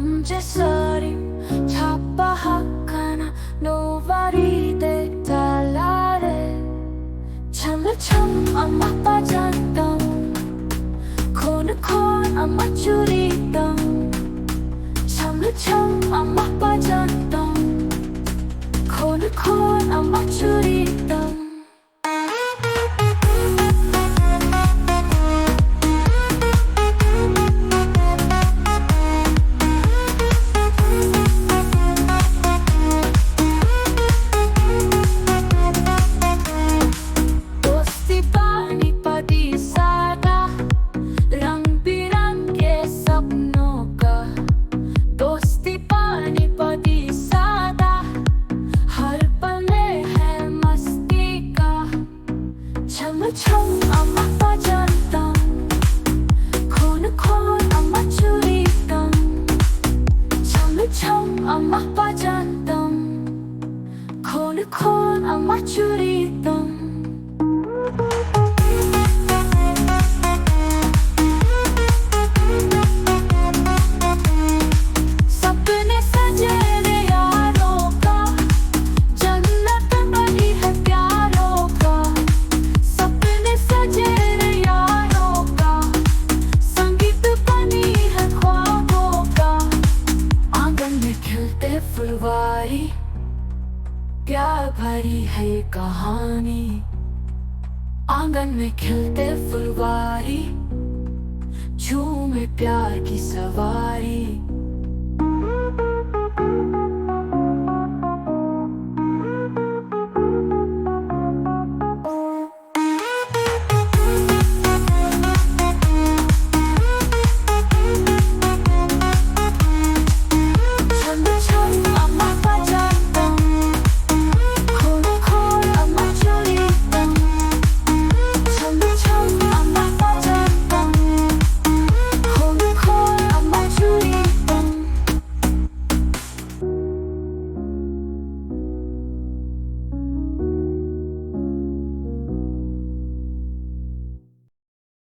언제서림 자빠하거나 노발이 됐달라래 참을참 안 막빠졌던 khôn 안 맞추리던 참을참 안 막빠졌던 khôn 안 맞추리던 참을참 안 막빠졌던 khôn 안 맞추리던 참을참 안 막빠졌던 khôn 안 맞추리던 फुलवारी प्यार भरी है कहानी आंगन में खिलते फुलवारी झूमे प्यार की सवारी।